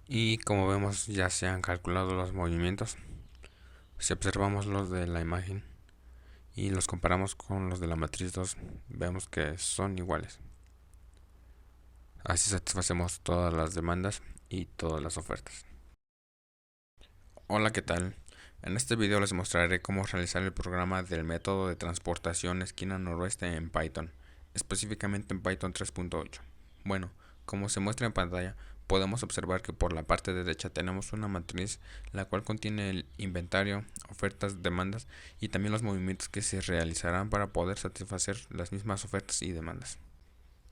Y como vemos ya se han calculado los movimientos. Si observamos los de la imagen y los comparamos con los de la matriz 2, vemos que son iguales. Así satisfacemos todas las demandas y todas las ofertas. Hola, ¿qué tal? En este video les mostraré cómo realizar el programa del método de transportación esquina noroeste en Python, específicamente en Python 3.8. Bueno, como se muestra en pantalla, podemos observar que por la parte derecha tenemos una matriz la cual contiene el inventario, ofertas, demandas y también los movimientos que se realizarán para poder satisfacer las mismas ofertas y demandas.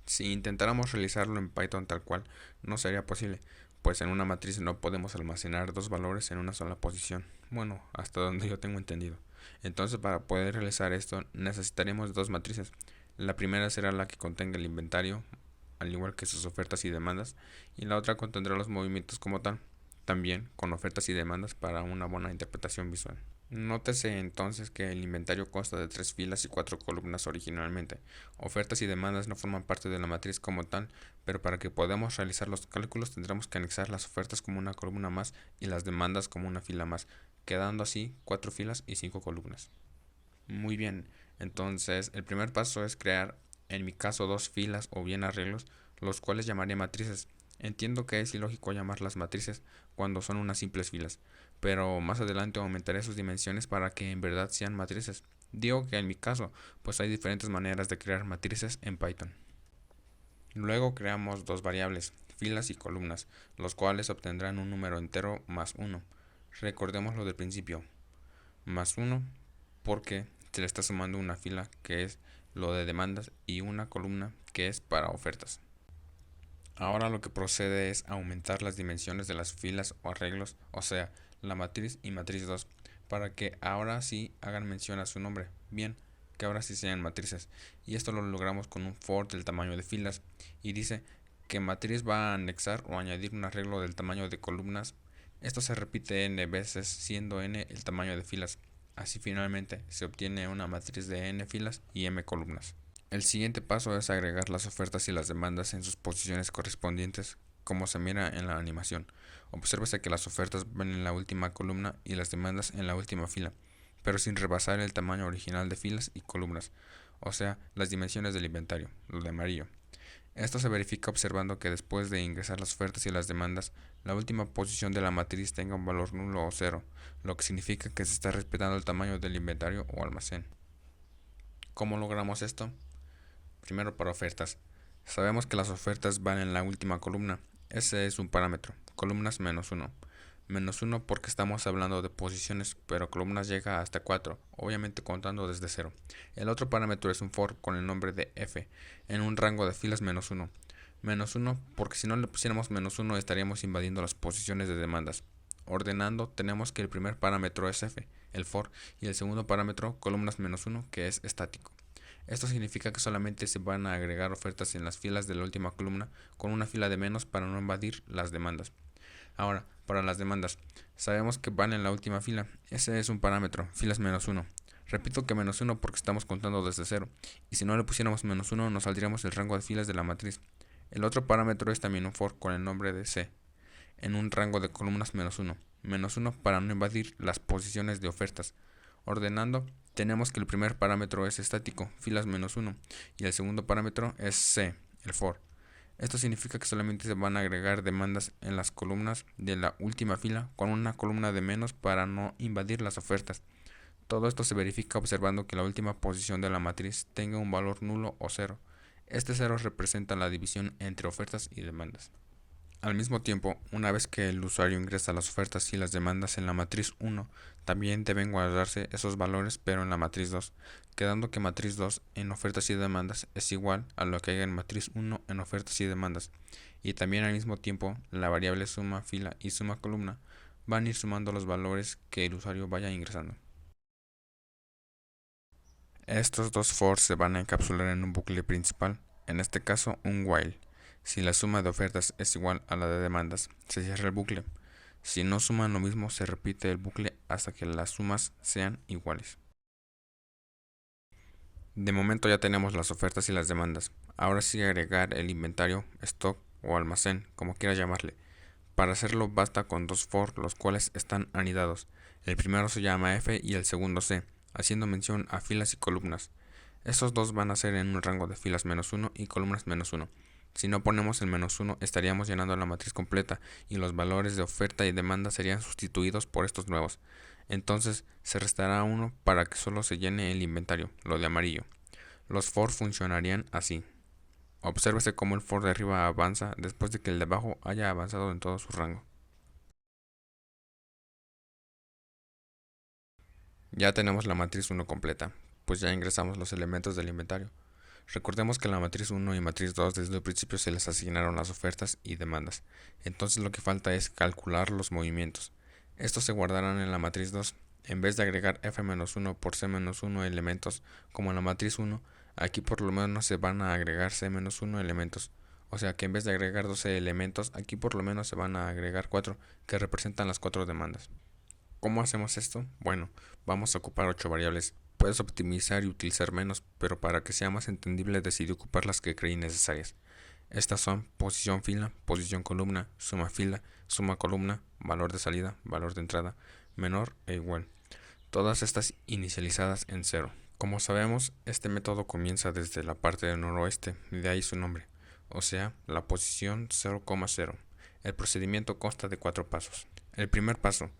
Si intentáramos realizarlo en Python tal cual, no sería posible, pues en una matriz no podemos almacenar dos valores en una sola posición. Bueno, hasta donde yo tengo entendido. Entonces, para poder realizar esto, necesitaremos dos matrices. La primera será la que contenga el inventario, al igual que sus ofertas y demandas, y la otra contendrá los movimientos como tal, también con ofertas y demandas para una buena interpretación visual. Nótese entonces que el inventario consta de 3 filas y 4 columnas originalmente. Ofertas y demandas no forman parte de la matriz como tal, pero para que podamos realizar los cálculos tendremos que anexar las ofertas como una columna más y las demandas como una fila más, quedando así 4 filas y 5 columnas. Muy bien, entonces el primer paso es crear, en mi caso, 2 filas o bien arreglos, los cuales llamaré matrices. Entiendo que es ilógico llamarlas matrices cuando son unas simples filas, pero más adelante aumentaré sus dimensiones para que en verdad sean matrices. Digo que en mi caso, pues hay diferentes maneras de crear matrices en Python. Luego creamos dos variables, filas y columnas, los cuales obtendrán un número entero más 1. Recordemos lo del principio, más 1 porque se le está sumando una fila que es lo de demandas y una columna que es para ofertas. Ahora lo que procede es aumentar las dimensiones de las filas o arreglos, o sea, la matriz y matriz 2, para que ahora sí hagan mención a su nombre, bien, que ahora sí sean matrices. Y esto lo logramos con un for del tamaño de filas y dice que matriz va a anexar o añadir un arreglo del tamaño de columnas. Esto se repite n veces siendo n el tamaño de filas. Así finalmente se obtiene una matriz de n filas y m columnas. El siguiente paso es agregar las ofertas y las demandas en sus posiciones correspondientes, como se mira en la animación. Obsérvese que las ofertas van en la última columna y las demandas en la última fila, pero sin rebasar el tamaño original de filas y columnas, o sea, las dimensiones del inventario, lo de amarillo. Esto se verifica observando que después de ingresar las ofertas y las demandas, la última posición de la matriz tenga un valor nulo o cero, lo que significa que se está respetando el tamaño del inventario o almacén. ¿Cómo logramos esto? Primero, para ofertas. Sabemos que las ofertas van en la última columna. Ese es un parámetro. Columnas menos 1. Menos 1 porque estamos hablando de posiciones, pero columnas llega hasta 4, obviamente contando desde 0. El otro parámetro es un for con el nombre de f, en un rango de filas menos 1. Menos 1 porque si no le pusiéramos menos 1 estaríamos invadiendo las posiciones de demandas. Ordenando tenemos que el primer parámetro es f, el for, y el segundo parámetro columnas menos 1 que es estático. Esto significa que solamente se van a agregar ofertas en las filas de la última columna con una fila de menos para no invadir las demandas. Ahora, para las demandas, sabemos que van en la última fila. Ese es un parámetro, filas menos 1. Repito que menos 1 porque estamos contando desde 0. Y si no le pusiéramos menos 1 nos saldríamos el rango de filas de la matriz. El otro parámetro es también un for con el nombre de c, en un rango de columnas menos 1. Menos 1 para no invadir las posiciones de ofertas. Ordenando, tenemos que el primer parámetro es estático, filas menos 1, y el segundo parámetro es c, el for. Esto significa que solamente se van a agregar demandas en las columnas de la última fila con una columna de menos para no invadir las ofertas. Todo esto se verifica observando que la última posición de la matriz tenga un valor nulo o cero. Este cero representa la división entre ofertas y demandas. Al mismo tiempo, una vez que el usuario ingresa las ofertas y las demandas en la matriz 1, también deben guardarse esos valores pero en la matriz 2, quedando que matriz 2 en ofertas y demandas es igual a lo que hay en matriz 1 en ofertas y demandas. Y también al mismo tiempo, la variable suma fila y suma columna van a ir sumando los valores que el usuario vaya ingresando. Estos dos for se van a encapsular en un bucle principal, en este caso un while. Si la suma de ofertas es igual a la de demandas, se cierra el bucle. Si no suman lo mismo, se repite el bucle hasta que las sumas sean iguales. De momento ya tenemos las ofertas y las demandas. Ahora sí agregar el inventario, stock o almacén, como quiera llamarle. Para hacerlo basta con dos for los cuales están anidados. El primero se llama f y el segundo c, haciendo mención a filas y columnas. Estos dos van a ser en un rango de filas -1 y columnas -1. Si no ponemos el -1 estaríamos llenando la matriz completa y los valores de oferta y demanda serían sustituidos por estos nuevos. Entonces se restará 1 para que solo se llene el inventario, lo de amarillo. Los for funcionarían así. Obsérvese cómo el for de arriba avanza después de que el de abajo haya avanzado en todo su rango. Ya tenemos la matriz 1 completa, pues ya ingresamos los elementos del inventario. Recordemos que en la matriz 1 y matriz 2 desde el principio se les asignaron las ofertas y demandas. Entonces lo que falta es calcular los movimientos. Estos se guardarán en la matriz 2. En vez de agregar f-1 por c-1 elementos como en la matriz 1, aquí por lo menos se van a agregar c-1 elementos. O sea que en vez de agregar 12 elementos, aquí por lo menos se van a agregar 4, que representan las 4 demandas. ¿Cómo hacemos esto? Bueno, vamos a ocupar 8 variables. Puedes optimizar y utilizar menos, pero para que sea más entendible decidí ocupar las que creí necesarias. Estas son posición fila, posición columna, suma columna, valor de salida, valor de entrada, menor e igual. Todas estas inicializadas en 0. Como sabemos, este método comienza desde la parte del noroeste, y de ahí su nombre, o sea, la posición 0,0. El procedimiento consta de 4 pasos. El primer paso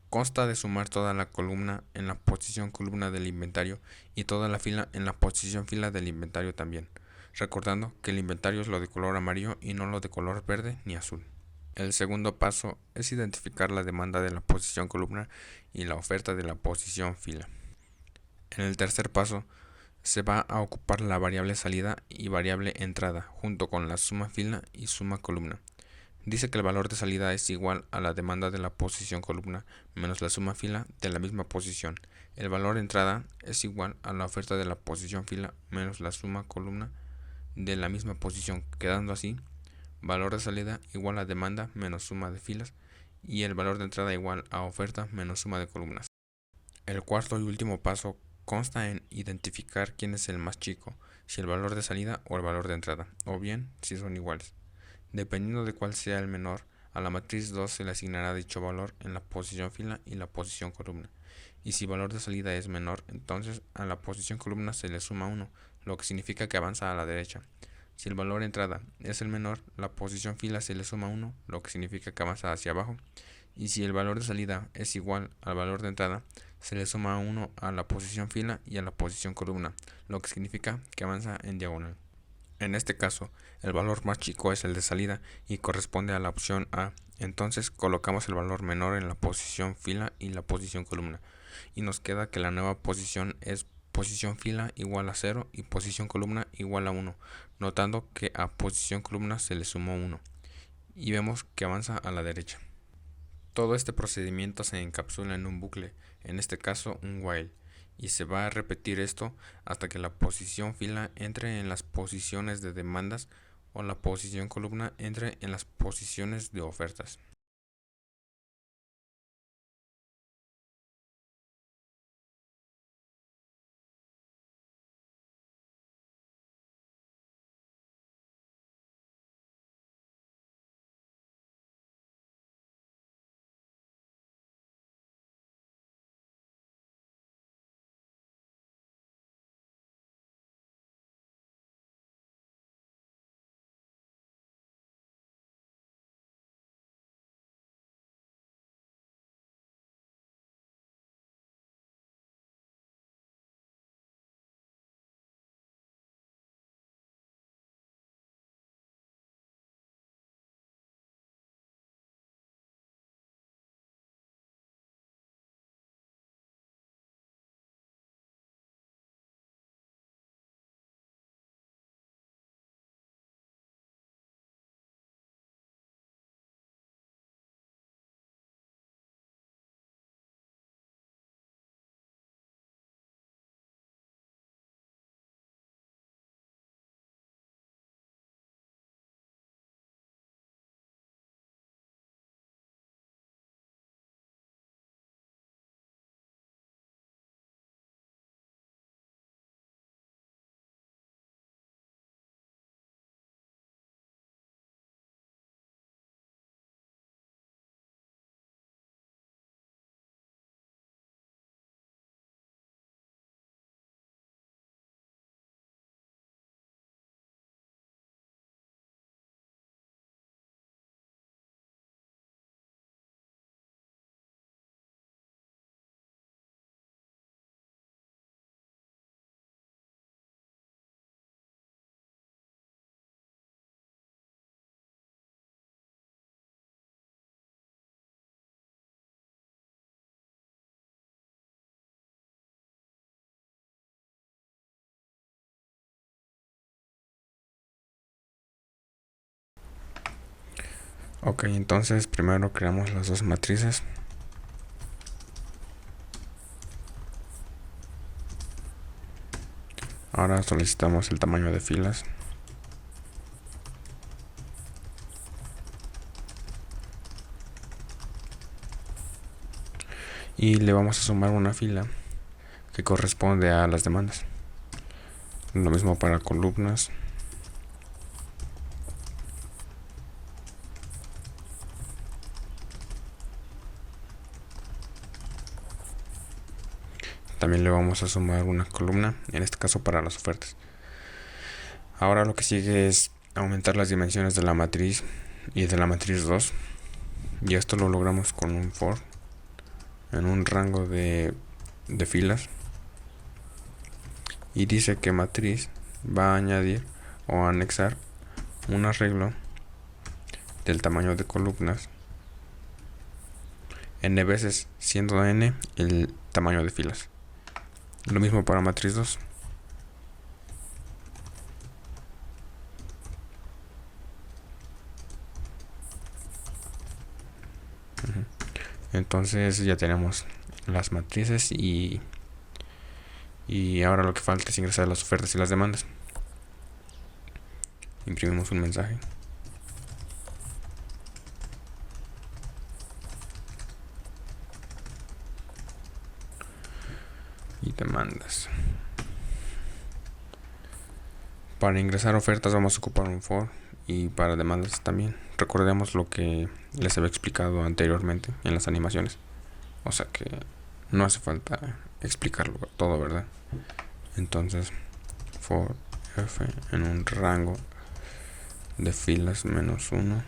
consta de sumar toda la columna en la posición columna del inventario y toda la fila en la posición fila del inventario también, recordando que el inventario es lo de color amarillo y no lo de color verde ni azul. El segundo paso es identificar la demanda de la posición columna y la oferta de la posición fila. En el tercer paso se va a ocupar la variable salida y variable entrada junto con la suma fila y suma columna. Dice que el valor de salida es igual a la demanda de la posición columna menos la suma fila de la misma posición. El valor de entrada es igual a la oferta de la posición fila menos la suma columna de la misma posición, quedando así valor de salida igual a demanda menos suma de filas y el valor de entrada igual a oferta menos suma de columnas. El cuarto y último paso consta en identificar quién es el más chico, si el valor de salida o el valor de entrada, o bien si son iguales. Dependiendo de cuál sea el menor, a la matriz 2 se le asignará dicho valor en la posición fila y la posición columna. Y si el valor de salida es menor, entonces a la posición columna se le suma 1, lo que significa que avanza a la derecha. Si el valor de entrada es el menor, la posición fila se le suma 1, lo que significa que avanza hacia abajo. Y si el valor de salida es igual al valor de entrada, se le suma 1 a la posición fila y a la posición columna, lo que significa que avanza en diagonal. En este caso, el valor más chico es el de salida y corresponde a la opción A. Entonces colocamos el valor menor en la posición fila y la posición columna. Y nos queda que la nueva posición es posición fila igual a 0 y posición columna igual a 1, notando que a posición columna se le sumó 1. Y vemos que avanza a la derecha. Todo este procedimiento se encapsula en un bucle, en este caso un while, y se va a repetir esto hasta que la posición fila entre en las posiciones de demandas o la posición columna entre en las posiciones de ofertas. Ok, entonces primero creamos las dos matrices. Ahora solicitamos el tamaño de filas. Y le vamos a sumar una fila que corresponde a las demandas. Lo mismo para columnas. También le vamos a sumar una columna, en este caso para las ofertas. Ahora lo que sigue es aumentar las dimensiones de la matriz y de la matriz 2. Y esto lo logramos con un for en un rango de filas. Y dice que matriz va a añadir o a anexar un arreglo del tamaño de columnas n veces, siendo n el tamaño de filas. Lo mismo para matriz 2. Entonces ya tenemos las matrices y ahora lo que falta es ingresar las ofertas y las demandas. Imprimimos un mensaje. Y demandas. Para ingresar ofertas vamos a ocupar un for y para demandas también. Recordemos lo que les había explicado anteriormente en las animaciones. O sea que no hace falta explicarlo todo, ¿verdad? Entonces, for f en un rango de filas -1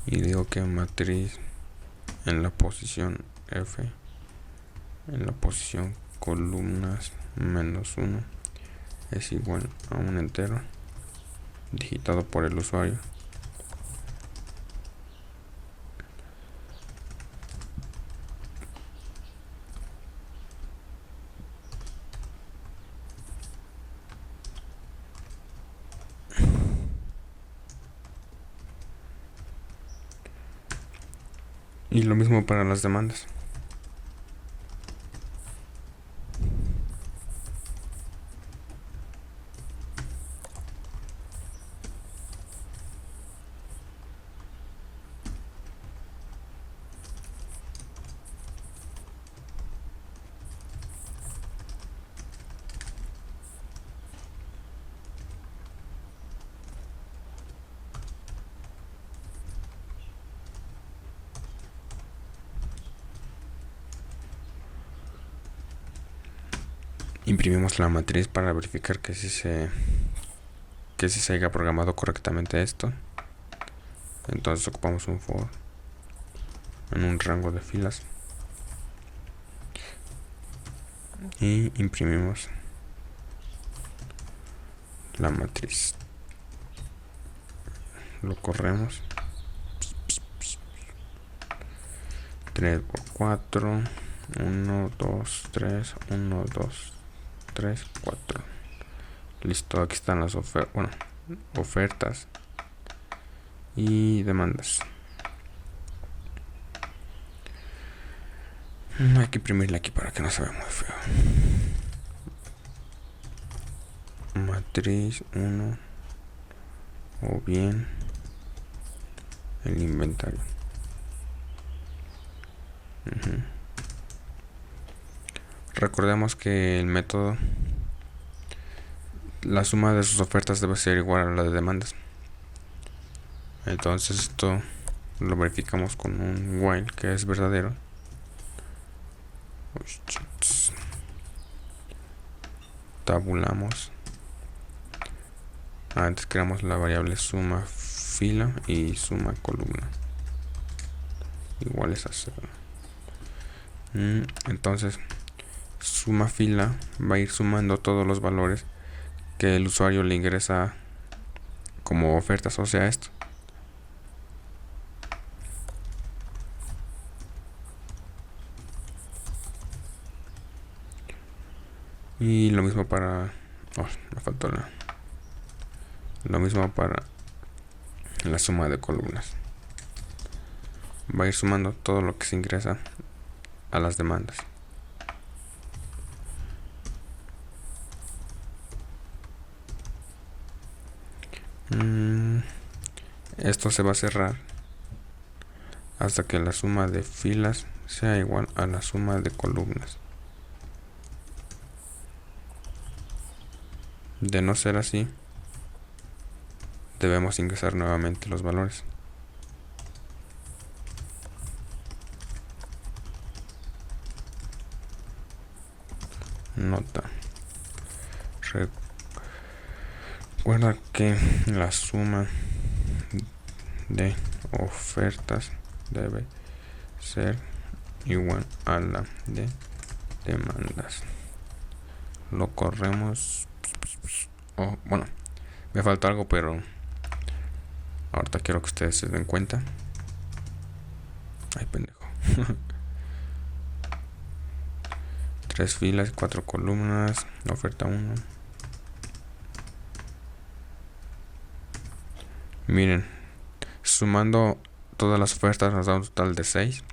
y digo que matriz en la posición f en la posición columnas -1 es igual a un entero digitado por el usuario y lo mismo para las demandas. Imprimimos la matriz para verificar que sí se haya programado correctamente esto. Entonces ocupamos un for en un rango de filas y imprimimos la matriz. Lo corremos 3 por 4 1 2 3 1 2 3 4. Listo, aquí están las ofertas y demandas. Hay que imprimirla aquí para que no se vea muy feo. Matriz 1 o bien el inventario. Recordemos que el método, la suma de sus ofertas debe ser igual a la de demandas. Entonces esto lo verificamos con un while que es verdadero. Tabulamos. Antes creamos la variable suma fila y suma columna iguales a 0. Entonces suma fila va a ir sumando todos los valores que el usuario le ingresa como ofertas, o sea esto. Y lo mismo para me faltó lo mismo para la suma de columnas. Va a ir sumando todo lo que se ingresa a las demandas. Esto se va a cerrar hasta que la suma de filas sea igual a la suma de columnas. De no ser así, debemos ingresar nuevamente los valores. Nota: recuerda que la suma de ofertas debe ser igual a la de demandas. Lo corremos. Bueno, me falta algo, pero ahorita quiero que ustedes se den cuenta. Ay, pendejo. 3 filas, 4 columnas, oferta 1. Miren, sumando todas las ofertas nos da un total de 6.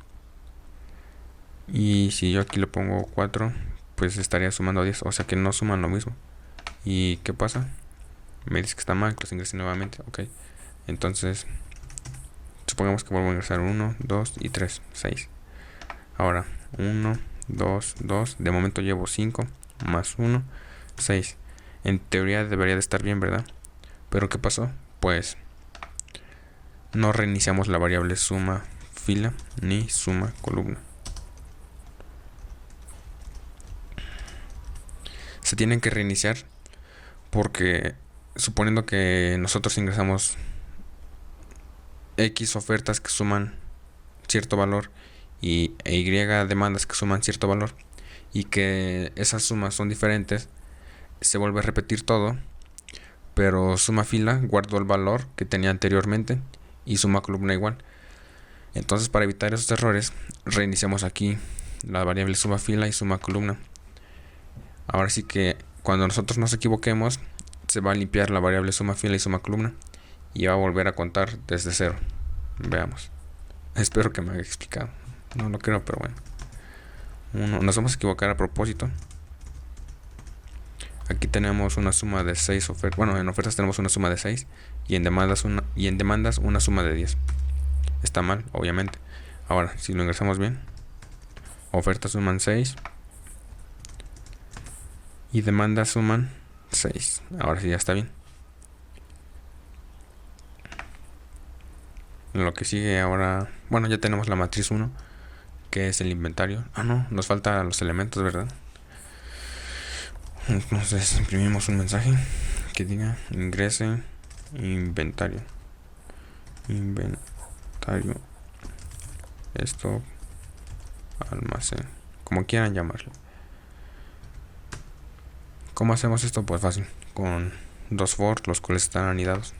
Y si yo aquí le pongo 4, pues estaría sumando 10, o sea que no suman lo mismo. ¿Y qué pasa? Me dice que está mal, que los ingrese nuevamente. Ok, entonces supongamos que vuelvo a ingresar 1, 2 y 3, 6. Ahora 1, 2, 2, de momento llevo 5 más 1, 6. En teoría debería de estar bien, ¿verdad? Pero ¿qué pasó? Pues no reiniciamos la variable suma fila ni suma columna. Se tienen que reiniciar porque suponiendo que nosotros ingresamos X ofertas que suman cierto valor y Y demandas que suman cierto valor y que esas sumas son diferentes, se vuelve a repetir todo, pero suma fila guardo el valor que tenía anteriormente y suma columna igual. Entonces, para evitar esos errores, reiniciamos aquí la variable suma fila y suma columna. Ahora sí que cuando nosotros nos equivoquemos, se va a limpiar la variable suma fila y suma columna y va a volver a contar desde cero. Veamos. Espero que me haya explicado. No lo creo, pero bueno. Nos vamos a equivocar a propósito. Aquí tenemos una suma de 6 ofertas. Bueno, en ofertas tenemos una suma de 6 y en demandas una suma de 10. Está mal, obviamente. Ahora, si lo ingresamos bien, ofertas suman 6 y demandas suman 6. Ahora sí ya está bien. Lo que sigue ahora, bueno, ya tenemos la matriz 1, que es el inventario. No, nos faltan los elementos, ¿verdad? Entonces imprimimos un mensaje que diga ingrese inventario. Esto almacén, como quieran llamarlo. ¿Cómo hacemos esto? Pues fácil, con dos for, los cuales están anidados.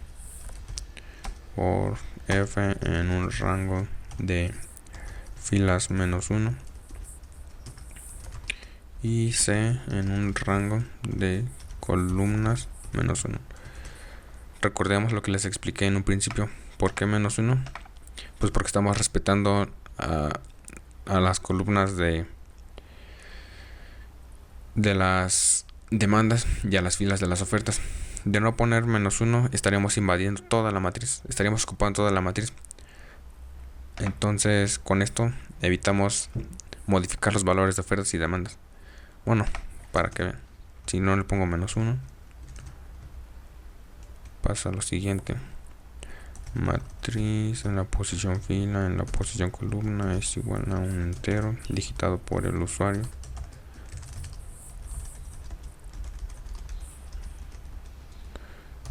For f en un rango de filas -1 y c en un rango de columnas -1. Recordemos lo que les expliqué en un principio. ¿Por qué -1? Pues porque estamos respetando a las columnas de las demandas y a las filas de las ofertas. De no poner -1 estaríamos invadiendo toda la matriz, estaríamos ocupando toda la matriz. Entonces con esto evitamos modificar los valores de ofertas y demandas. Bueno, para que vean, si no le pongo -1, pasa lo siguiente: matriz en la posición fila, en la posición columna es igual a un entero digitado por el usuario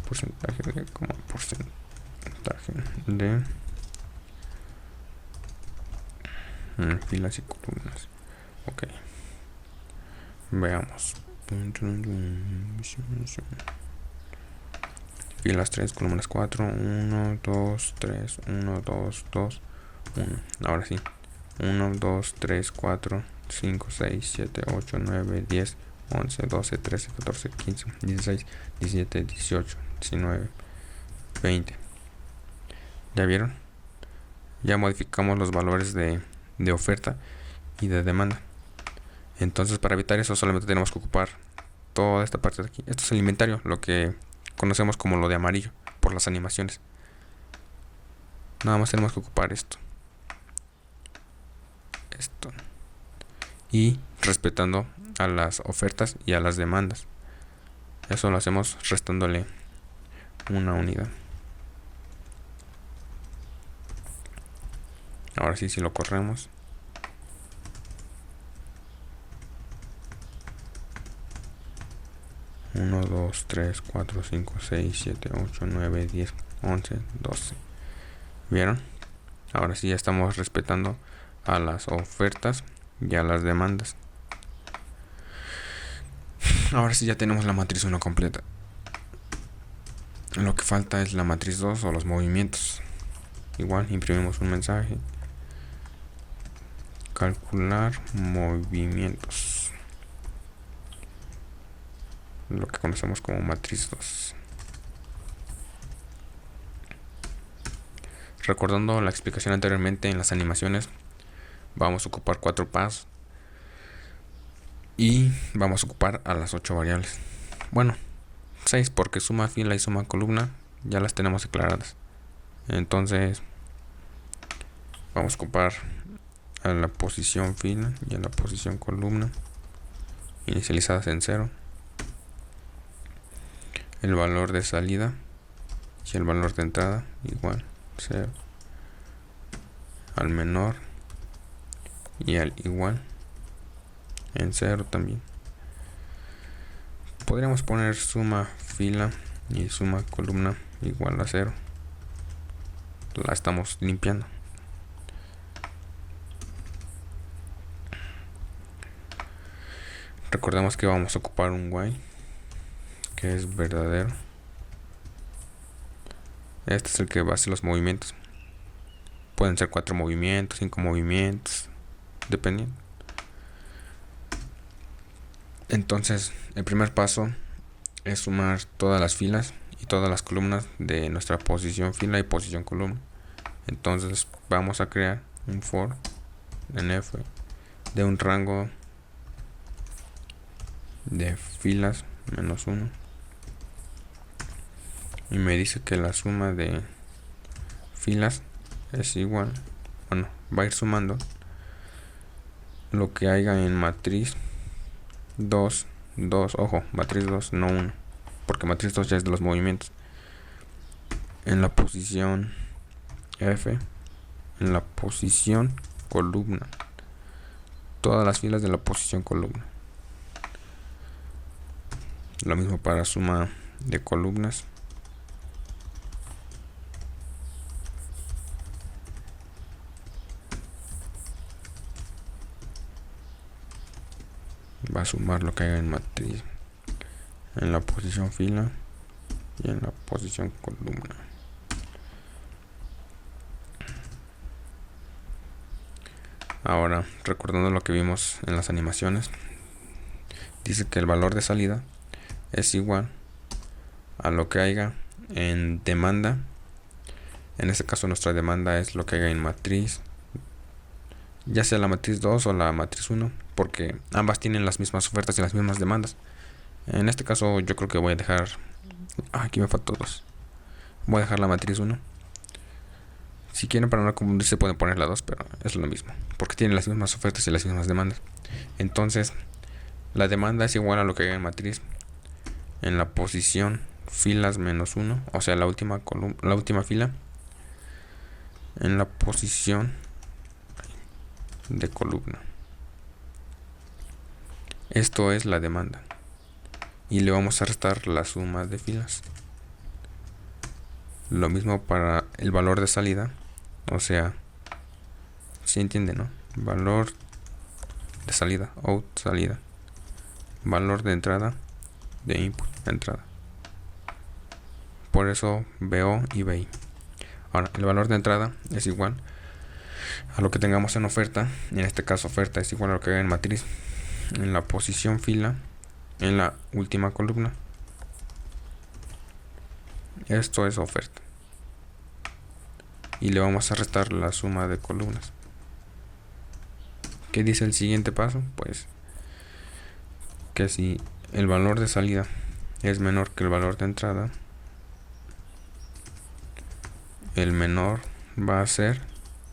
porcentaje de filas y columnas. Ok, veamos. Filas 3, columnas 4, 1, 2, 3, 1, 2, 2, 1. Ahora sí, 1, 2, 3, 4, 5, 6, 7, 8, 9, 10, 11, 12, 13, 14, 15, 16, 17, 18, 19, 20. ¿Ya vieron? Ya modificamos los valores de oferta y de demanda. Entonces, para evitar eso, solamente tenemos que ocupar toda esta parte de aquí. Esto es el inventario, lo que conocemos como lo de amarillo por las animaciones. Nada más tenemos que ocupar esto y respetando a las ofertas y a las demandas. Eso lo hacemos restándole una unidad. Ahora sí, si lo corremos, uno, 2, 3, 4, 5, 6, 7, 8, 9, 10, 11, 12. ¿Vieron? Ahora sí ya estamos respetando a las ofertas y a las demandas. Ahora sí ya tenemos la matriz 1 completa. Lo que falta es la matriz 2 o los movimientos. Igual imprimimos un mensaje. Calcular movimientos. Lo que conocemos como matriz 2. Recordando la explicación anteriormente en las animaciones, vamos a ocupar 4 pasos y vamos a ocupar a las 8 variables. Bueno, 6 porque suma fila y suma columna ya las tenemos declaradas. Entonces vamos a ocupar a la posición fila y a la posición columna inicializadas en 0, el valor de salida y el valor de entrada igual 0, al menor y al igual en 0 también. Podríamos poner suma fila y suma columna igual a 0. La estamos limpiando. Recordemos que vamos a ocupar un while que es verdadero. Este es el que va a hacer los movimientos. Pueden ser 4 movimientos, 5 movimientos, dependiendo. Entonces, el primer paso es sumar todas las filas y todas las columnas de nuestra posición fila y posición columna. Entonces, vamos a crear un for en f de un rango de filas menos 1 y me dice que la suma de filas es igual, bueno, va a ir sumando lo que haya en matriz 2, ojo, matriz 2, no 1, porque matriz 2 ya es de los movimientos. En la posición F, en la posición columna, todas las filas de la posición columna. Lo mismo para suma de columnas. Va a sumar lo que haya en matriz, en la posición fila y en la posición columna. Ahora, recordando lo que vimos en las animaciones, dice que el valor de salida es igual a lo que haya en demanda. En este caso nuestra demanda es lo que haya en matriz, ya sea la matriz 2 o la matriz 1, porque ambas tienen las mismas ofertas y las mismas demandas. En este caso yo creo que voy a dejar, aquí me faltó 2, voy a dejar la matriz 1. Si quieren, para no confundirse, pueden poner la 2, pero es lo mismo, porque tienen las mismas ofertas y las mismas demandas. Entonces la demanda es igual a lo que haya en matriz en la posición filas menos 1, o sea la última fila, en la posición de columna. Esto es la demanda y le vamos a restar la suma de filas. Lo mismo para el valor de salida, o sea, si entienden, ¿no? Valor de salida, out, salida. Valor de entrada, de input, entrada. Por eso VO y VI. Ahora, el valor de entrada es igual a lo que tengamos en oferta. En este caso, oferta es igual a lo que hay en matriz, en la posición fila, en la última columna. Esto es oferta. y le vamos a restar la suma de columnas. ¿Qué dice el siguiente paso? Pues que si el valor de salida es menor que el valor de entrada, el menor va a ser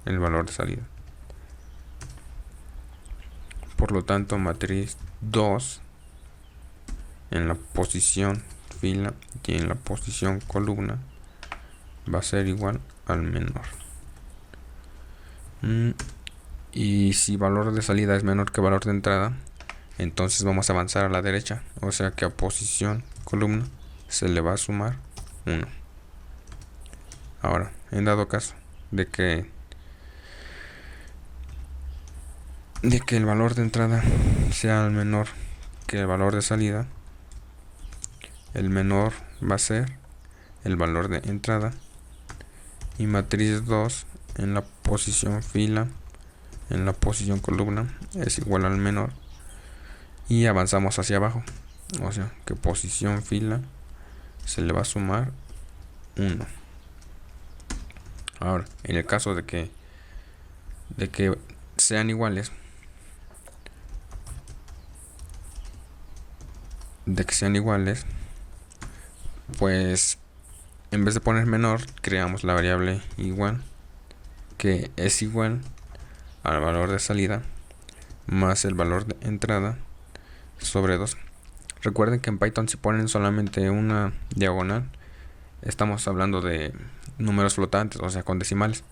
el valor de salida. Por lo tanto, matriz 2 en la posición fila y en la posición columna va a ser igual al menor. Y si valor de salida es menor que valor de entrada, entonces vamos a avanzar a la derecha, o sea que a posición columna se le va a sumar 1. Ahora, en dado caso de que el valor de entrada sea menor que el valor de salida, el menor va a ser el valor de entrada, y matriz 2 en la posición fila en la posición columna es igual al menor, y avanzamos hacia abajo, o sea que posición fila se le va a sumar 1. Ahora, en el caso de que sean iguales, pues en vez de poner menor, creamos la variable igual, que es igual al valor de salida más el valor de entrada sobre 2. Recuerden que en Python, si ponen solamente una diagonal, estamos hablando de números flotantes, o sea con decimales,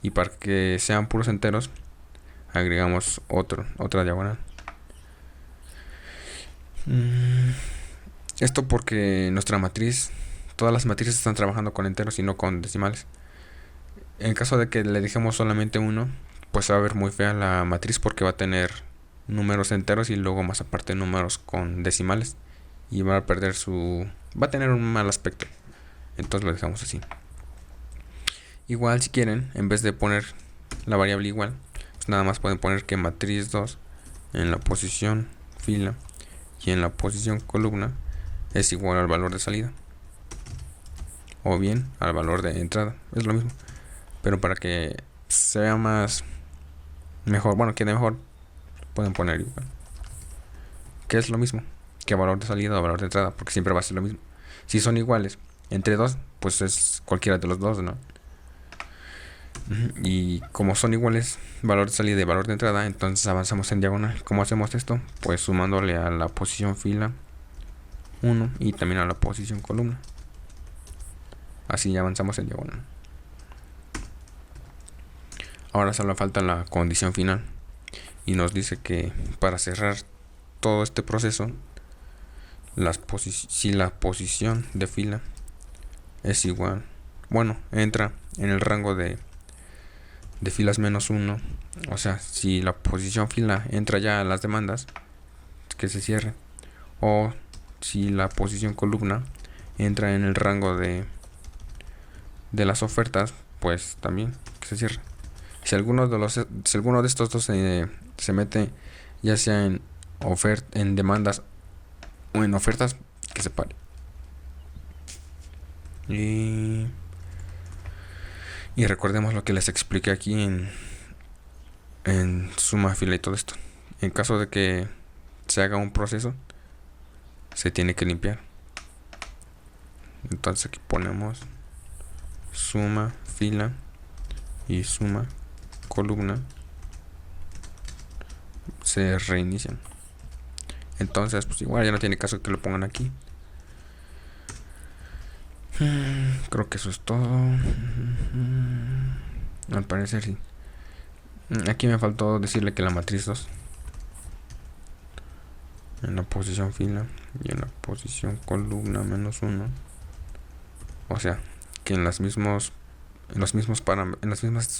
y para que sean puros enteros agregamos otra diagonal. Esto porque nuestra matriz, todas las matrices están trabajando con enteros y no con decimales. En caso de que le dejemos solamente uno, pues va a ver muy fea la matriz, porque va a tener números enteros y luego más aparte números con decimales, y va a perder va a tener un mal aspecto. Entonces lo dejamos así. Igual, si quieren, en vez de poner la variable igual, pues nada más pueden poner que matriz 2 en la posición fila y en la posición columna es igual al valor de salida, o bien al valor de entrada. Es lo mismo, pero para que sea quede mejor, pueden poner igual, que es lo mismo que valor de salida o valor de entrada, porque siempre va a ser lo mismo. Si son iguales entre dos, pues es cualquiera de los dos, ¿no? Y como son iguales valor de salida y valor de entrada, entonces avanzamos en diagonal. ¿Cómo hacemos esto? Pues sumándole a la posición fila 1 y también a la posición columna. Así avanzamos en diagonal. Ahora solo falta la condición final, y nos dice que para cerrar todo este proceso, si la posición de fila es igual, entra en el rango de filas menos 1, o sea, si la posición fila entra ya a las demandas, que se cierre, o si la posición columna entra en el rango de las ofertas, pues también que se cierre. Si alguno de estos dos se mete, ya sea en demandas o en ofertas, que se pare. Y recordemos lo que les expliqué aquí en suma, fila y todo esto. En caso de que se haga un proceso, se tiene que limpiar. Entonces aquí ponemos suma fila y suma columna, se reinician. Entonces pues igual ya no tiene caso que lo pongan aquí. Creo que eso es todo. Al parecer sí. Aquí me faltó decirle que la matriz 2 en la posición fila y en la posición columna menos 1, o sea que en las mismas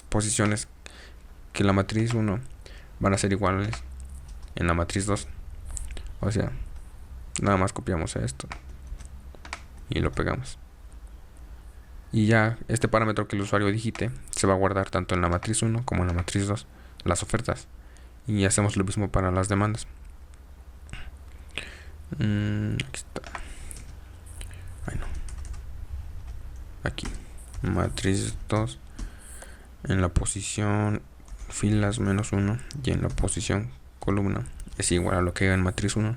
posiciones que la matriz 1 van a ser iguales en la matriz 2. O sea, nada más copiamos esto y lo pegamos, y ya este parámetro que el usuario digite se va a guardar tanto en la matriz 1 como en la matriz 2, las ofertas, y hacemos lo mismo para las demandas. Aquí está. Aquí matriz 2 En la posición filas -1 y en la posición columna es igual a lo que hay en matriz 1.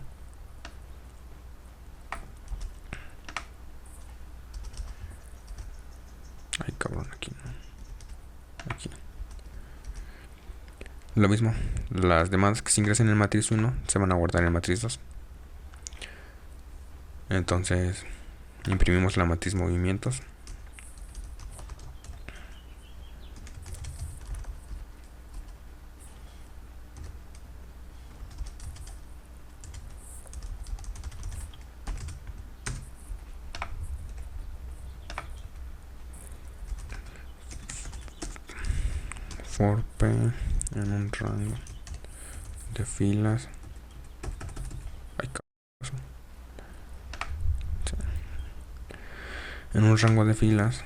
Ay, cabrón, aquí no. Aquí. Lo mismo, las demandas que se ingresen en matriz 1 se van a guardar en matriz 2. Entonces, imprimimos la matriz movimientos. For P en un rango de filas. Ay, cabrón. En un rango de filas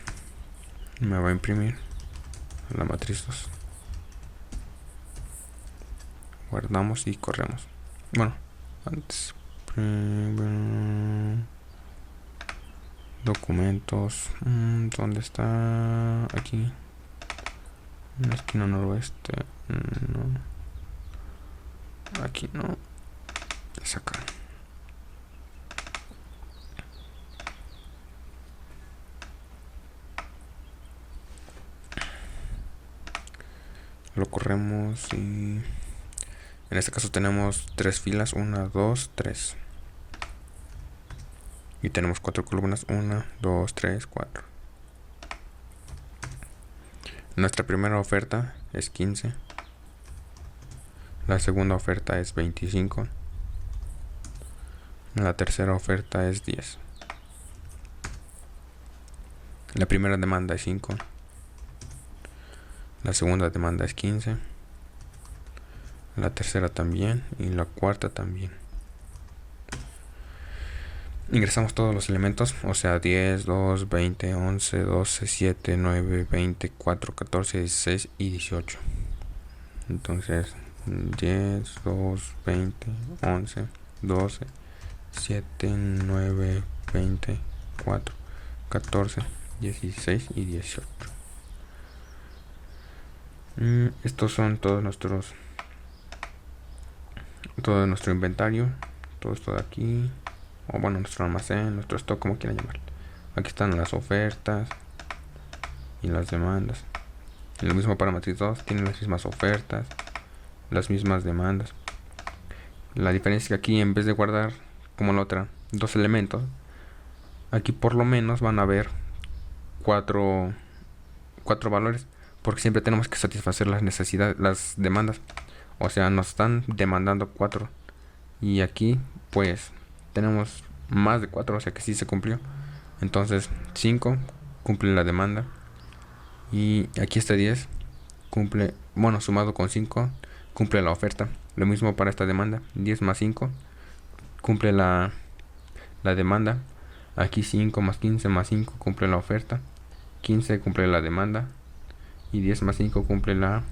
me va a imprimir la matriz 2. Guardamos y corremos. Bueno, antes documentos, ¿dónde está? Aquí en la esquina noroeste, no, aquí no, es acá. Lo corremos y en este caso tenemos 3 filas, 1, 2, 3. Y tenemos 4 columnas, 1, 2, 3, 4. Nuestra primera oferta es 15. La segunda oferta es 25. La tercera oferta es 10. La primera demanda es 5. La segunda demanda es 15. La tercera también. Y la cuarta también. Ingresamos todos los elementos, o sea, 10, 2, 20, 11, 12, 7, 9, 20, 4, 14, 16 y 18. Entonces, 10, 2, 20, 11, 12, 7, 9, 20, 4, 14, 16 y 18. Estos son todo nuestro inventario. Todo esto de aquí. O bueno, nuestro almacén, nuestro stock, como quieran llamarlo. Aquí están las ofertas y las demandas. Y lo mismo para matriz 2, tienen las mismas ofertas, las mismas demandas. La diferencia es que aquí, en vez de guardar como la otra 2 elementos, aquí por lo menos van a haber 4 valores, porque siempre tenemos que satisfacer las necesidades, las demandas. O sea, nos están demandando 4 y aquí pues tenemos más de 4, o sea que sí se cumplió. Entonces 5 cumple la demanda y aquí está 10 cumple, bueno, sumado con 5 cumple la oferta. Lo mismo para esta demanda, 10 más 5 cumple la demanda. Aquí 5 más 15 más 5 cumple la oferta, 15 cumple la demanda y 10 más 5 cumple la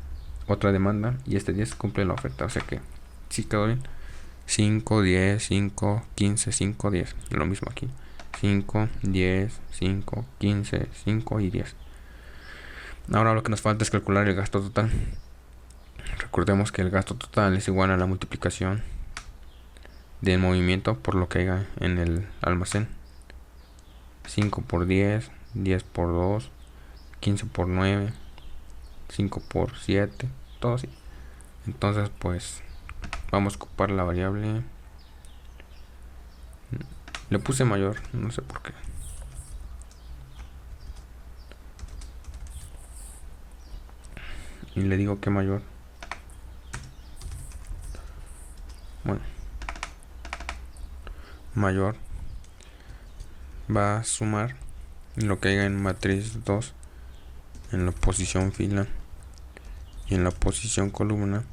otra demanda y este 10 cumple la oferta. O sea que sí quedó bien. 5, 10, 5, 15, 5, 10. Lo mismo aquí. 5, 10, 5, 15, 5 y 10. Ahora lo que nos falta es calcular el gasto total. Recordemos que el gasto total es igual a la multiplicación del movimiento por lo que haya en el almacén. 5 por 10, 10 por 2, 15 por 9, 5 por 7, todo así. Entonces pues vamos a ocupar la variable. Le puse mayor, no sé por qué. Y le digo que mayor. Bueno, mayor va a sumar lo que haya en matriz 2 en la posición fila y en la posición columna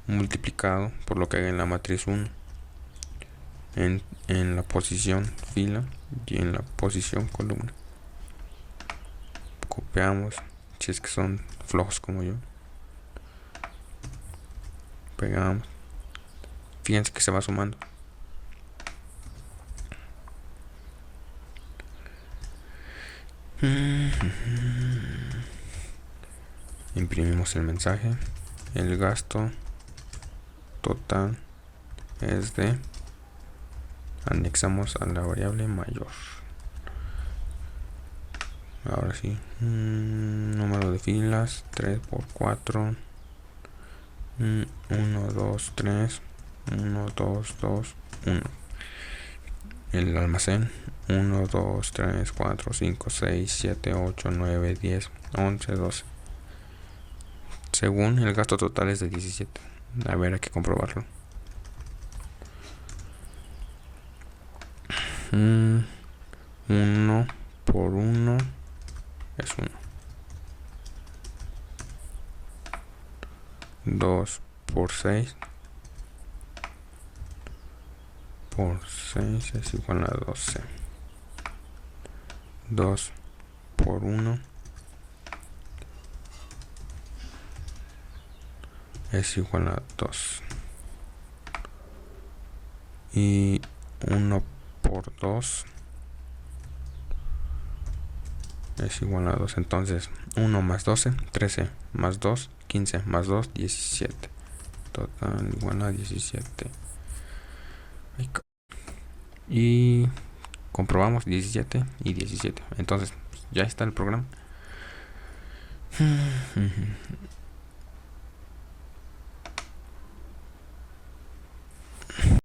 multiplicado por lo que haya en la matriz 1 en la posición fila y en la posición columna. Copiamos si es que son flojos como yo. Pegamos. Fíjense que se va sumando. Imprimimos el mensaje. El gasto total es de, anexamos a la variable mayor. Ahora sí, número de filas 3×4, 1, 2, 3, 1, 2, 2, 1. El almacén 1, 2, 3, 4, 5, 6, 7, 8, 9, 10, 11, 12. Según el gasto total es de 17. A ver, hay que comprobarlo. 1 por 1 es 1. 2 por 6 por 6 es igual a 12. 2 por 1 es igual a 2. Y 1 por 2 es igual a 2. Entonces 1 más 12, 13 más 2, 15 más 2, 17. Total igual a 17. Y comprobamos 17 y 17. Entonces ya está el programa.